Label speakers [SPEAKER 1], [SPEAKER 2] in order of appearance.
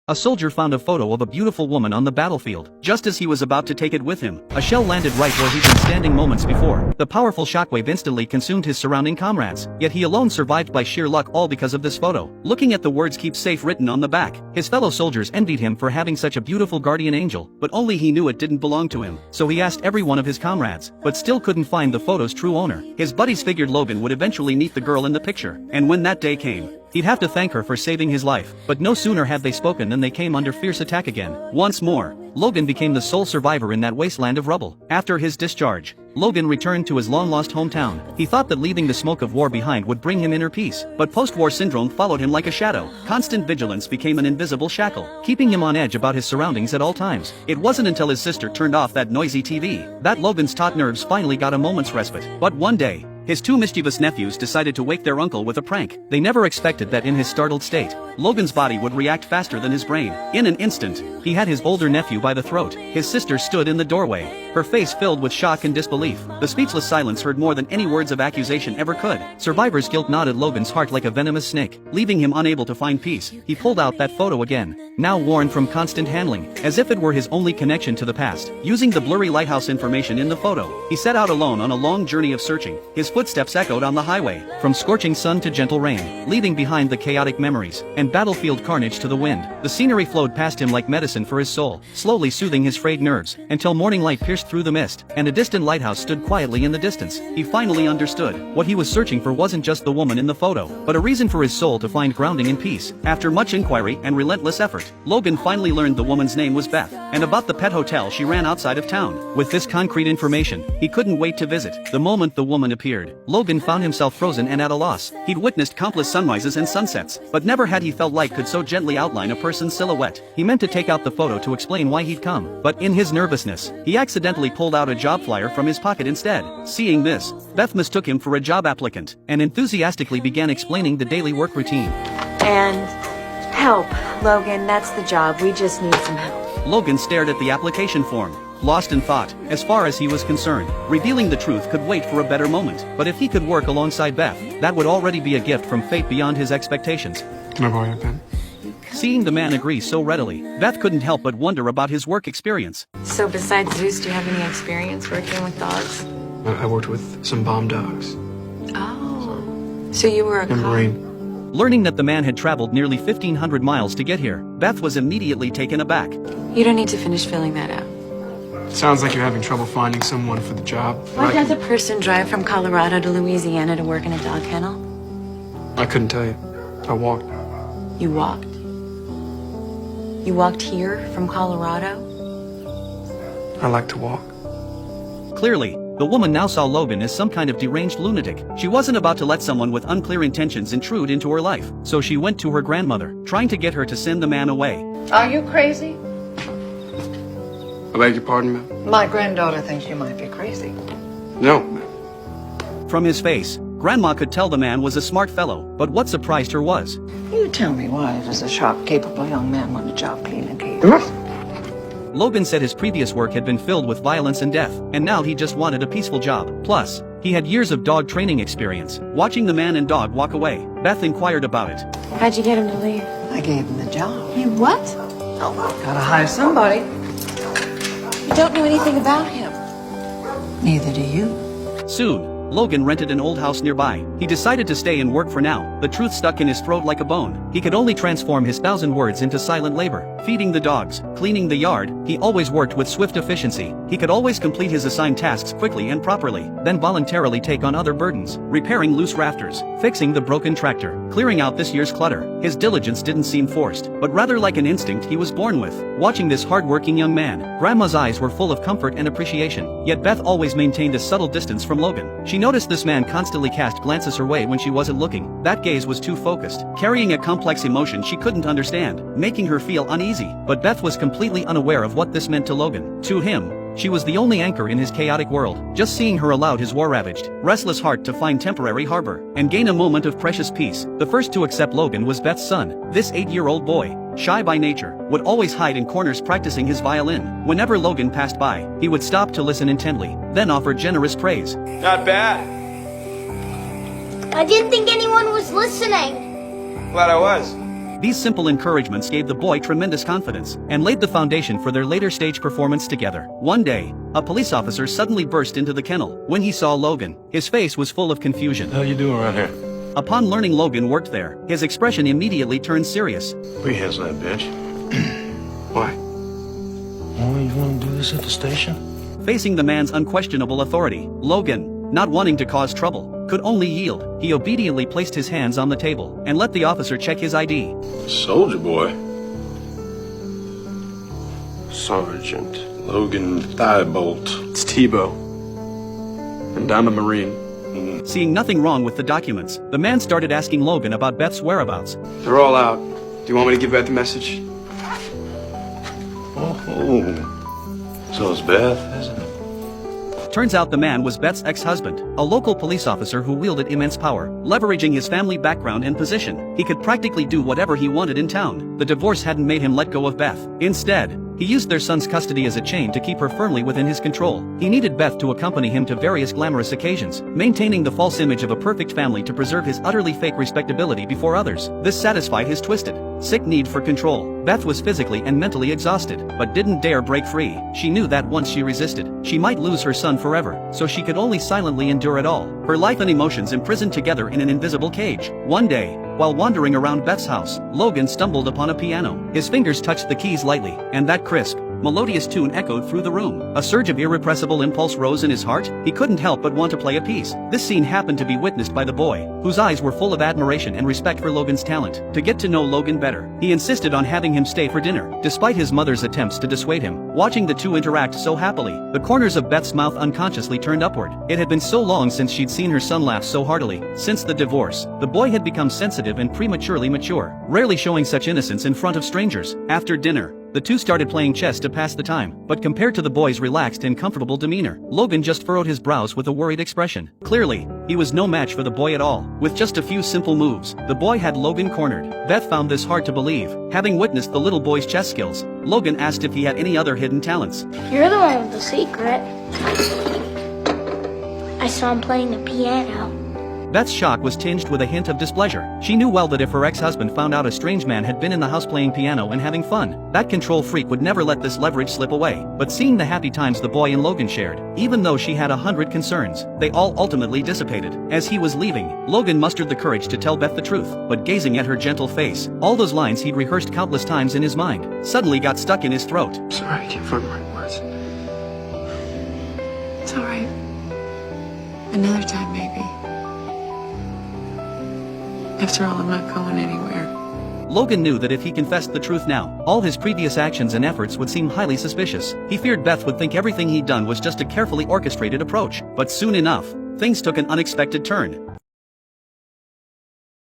[SPEAKER 1] A soldier found a photo of a beautiful woman on the battlefield. Just as he was about to take it with him, a shell landed right where he'd been standing moments before. The powerful shockwave instantly consumed his surrounding comrades, yet he alone survived by sheer luck, all because of this photo. Looking at the words "Keep Safe" written on the back, his fellow soldiers envied him for having such a beautiful guardian angel, but only he knew it didn't belong to him. So he asked every one of his comrades, but still couldn't find the photo's true owner. His buddies figured Logan would eventually meet the girl in the picture, and when that day came, he'd have to thank her for saving his life. But no sooner had they spoken than they came under fierce attack again. Once more, Logan became the sole survivor in that wasteland of rubble. After his discharge, Logan returned to his long-lost hometown. He thought that leaving the smoke of war behind would bring him inner peace, but post-war syndrome followed him like a shadow. Constant vigilance became an invisible shackle, keeping him on edge about his surroundings at all times. It wasn't until his sister turned off that noisy TV that Logan's taut nerves finally got a moment's respite. But one day, his two mischievous nephews decided to wake their uncle with a prank. They never expected that in his startled state, Logan's body would react faster than his brain. In an instant, he had his older nephew by the throat. His sister stood in the doorway, her face filled with shock and disbelief. The speechless silence heard more than any words of accusation ever could. Survivor's guilt knotted Logan's heart like a venomous snake, leaving him unable to find peace. He pulled out that photo again, now worn from constant handling, as if it were his only connection to the past. Using the blurry lighthouse information in the photo, he set out alone on a long journey of searching. His footsteps echoed on the highway, from scorching sun to gentle rain, leaving behind the chaotic memories and battlefield carnage to the wind. The scenery flowed past him like medicine for his soul, slowly soothing his frayed nerves, until morning light pierced through the mist, and a distant lighthouse stood quietly in the distance. He finally understood. What he was searching for wasn't just the woman in the photo, but a reason for his soul to find grounding in peace. After much inquiry and relentless effort, Logan finally learned the woman's name was Beth, and about the pet hotel she ran outside of town. With this concrete information, he couldn't wait to visit. The moment the woman appeared, Logan found himself frozen and at a loss. He'd witnessed countless sunrises and sunsets, but never had he felt light could so gently outline a person's silhouette. He meant to take out the photo to explain why he'd come, but in his nervousness, he accidentally pulled out a job flyer from his pocket instead. Seeing this, Beth mistook him for a job applicant, and enthusiastically began explaining the daily work routine.
[SPEAKER 2] And help, Logan, that's the job. We just need some help.
[SPEAKER 1] Logan stared at the application form, lost in thought. As far as he was concerned, revealing the truth could wait for a better moment. But if he could work alongside Beth, that would already be a gift from fate beyond his expectations.
[SPEAKER 3] Can I borrow your pen?
[SPEAKER 1] Seeing the man agree so readily, Beth couldn't help but wonder about his work experience.
[SPEAKER 2] So besides Zeus, do you have any experience working with dogs?
[SPEAKER 3] I worked with some bomb dogs.
[SPEAKER 2] Oh, so you were a
[SPEAKER 3] And
[SPEAKER 2] cop.
[SPEAKER 3] Marine.
[SPEAKER 1] Learning that the man had traveled nearly 1,500 miles to get here, Beth was immediately taken aback.
[SPEAKER 2] You don't need to finish filling that out.
[SPEAKER 3] Sounds like you're having trouble finding someone for the job.
[SPEAKER 2] Why does a person drive from Colorado to Louisiana to work in a dog kennel?
[SPEAKER 3] I couldn't tell you. I walked.
[SPEAKER 2] You walked? You walked here from Colorado?
[SPEAKER 3] I like to walk.
[SPEAKER 1] Clearly, the woman now saw Logan as some kind of deranged lunatic. She wasn't about to let someone with unclear intentions intrude into her life, so she went to her grandmother, trying to get her to send the man away.
[SPEAKER 4] Are you crazy?
[SPEAKER 3] I beg your pardon, ma'am?
[SPEAKER 4] My granddaughter thinks you might be crazy.
[SPEAKER 3] No, ma'am.
[SPEAKER 1] From his face, Grandma could tell the man was a smart fellow, but what surprised her was,
[SPEAKER 4] You tell me why does a sharp, capable young man want a job cleaning cages?
[SPEAKER 1] Logan said his previous work had been filled with violence and death, and now he just wanted a peaceful job. Plus, he had years of dog training experience. Watching the man and dog walk away, Beth inquired about it.
[SPEAKER 2] How'd you get him to leave?
[SPEAKER 4] I gave him the job.
[SPEAKER 2] You what?
[SPEAKER 4] Gotta hire somebody.
[SPEAKER 2] You don't know anything about him.
[SPEAKER 4] Neither do you.
[SPEAKER 1] Soon, Logan rented an old house nearby. He decided to stay and work for now. The truth stuck in his throat like a bone. He could only transform his 1,000 words into silent labor. Feeding the dogs, cleaning the yard, he always worked with swift efficiency. He could always complete his assigned tasks quickly and properly, then voluntarily take on other burdens. Repairing loose rafters, fixing the broken tractor, clearing out this year's clutter. His diligence didn't seem forced, but rather like an instinct he was born with. Watching this hard-working young man, Grandma's eyes were full of comfort and appreciation. Yet Beth always maintained a subtle distance from Logan. She noticed this man constantly cast glances her way when she wasn't looking. That gaze was too focused, carrying a complex emotion she couldn't understand, making her feel uneasy. But Beth was completely unaware of what this meant to Logan. To him, she was the only anchor in his chaotic world. Just seeing her allowed his war-ravaged, restless heart to find temporary harbor, and gain a moment of precious peace. The first to accept Logan was Beth's son. This 8-year-old boy, shy by nature, would always hide in corners practicing his violin. Whenever Logan passed by, he would stop to listen intently, then offer generous praise.
[SPEAKER 5] Not bad.
[SPEAKER 6] I didn't think anyone was listening.
[SPEAKER 5] Glad I was.
[SPEAKER 1] These simple encouragements gave the boy tremendous confidence and laid the foundation for their later stage performance together. One day, a police officer suddenly burst into the kennel. When he saw Logan, his face was full of confusion.
[SPEAKER 5] How you doing around here?
[SPEAKER 1] Upon learning Logan worked there, his expression immediately turned serious.
[SPEAKER 5] Put your hands on that bench.
[SPEAKER 3] Why?
[SPEAKER 5] Oh, you want to do this at the station?
[SPEAKER 1] Facing the man's unquestionable authority, Logan, not wanting to cause trouble, could only yield. He obediently placed his hands on the table and let the officer check his ID.
[SPEAKER 5] Soldier boy.
[SPEAKER 3] Sergeant.
[SPEAKER 5] Logan Thibault.
[SPEAKER 3] It's Thibault. And I'm a Marine.
[SPEAKER 1] Seeing nothing wrong with the documents, the man started asking Logan about Beth's whereabouts.
[SPEAKER 3] They're all out. Do you want me to give Beth a message?
[SPEAKER 5] Oh. So it's Beth, isn't it?
[SPEAKER 1] Turns out the man was Beth's ex-husband, a local police officer who wielded immense power. Leveraging his family background and position, he could practically do whatever he wanted in town. The divorce hadn't made him let go of Beth. Instead, he used their son's custody as a chain to keep her firmly within his control. He needed Beth to accompany him to various glamorous occasions, maintaining the false image of a perfect family to preserve his utterly fake respectability before others. This satisfied his twisted, sick need for control. Beth was physically and mentally exhausted, but didn't dare break free. She knew that once she resisted, she might lose her son forever, so she could only silently endure it all. Her life and emotions imprisoned together in an invisible cage. One day, while wandering around Beth's house, Logan stumbled upon a piano. His fingers touched the keys lightly, and that crisp, melodious tune echoed through the room. A surge of irrepressible impulse rose in his heart. He couldn't help but want to play a piece. This scene happened to be witnessed by the boy, whose eyes were full of admiration and respect for Logan's talent. To get to know Logan better, he insisted on having him stay for dinner, despite his mother's attempts to dissuade him. Watching the two interact so happily, the corners of Beth's mouth unconsciously turned upward. It had been so long since she'd seen her son laugh so heartily. Since the divorce, the boy had become sensitive and prematurely mature, rarely showing such innocence in front of strangers. After dinner, the two started playing chess to pass the time, but compared to the boy's relaxed and comfortable demeanor, Logan just furrowed his brows with a worried expression. Clearly, he was no match for the boy at all. With just a few simple moves, the boy had Logan cornered. Beth found this hard to believe. Having witnessed the little boy's chess skills, Logan asked if he had any other hidden talents.
[SPEAKER 6] You're the one with the secret. I saw him playing the piano.
[SPEAKER 1] Beth's shock was tinged with a hint of displeasure. She knew well that if her ex-husband found out a strange man had been in the house playing piano and having fun, that control freak would never let this leverage slip away. But seeing the happy times the boy and Logan shared, even though she had 100 concerns, they all ultimately dissipated. As he was leaving, Logan mustered the courage to tell Beth the truth, but gazing at her gentle face, all those lines he'd rehearsed countless times in his mind suddenly got stuck in his throat.
[SPEAKER 3] Sorry, I can't find the right words.
[SPEAKER 2] It's all right. Another time, maybe. After all, I'm not going anywhere.
[SPEAKER 1] Logan knew that if he confessed the truth now, all his previous actions and efforts would seem highly suspicious. He feared Beth would think everything he'd done was just a carefully orchestrated approach. But soon enough, things took an unexpected turn.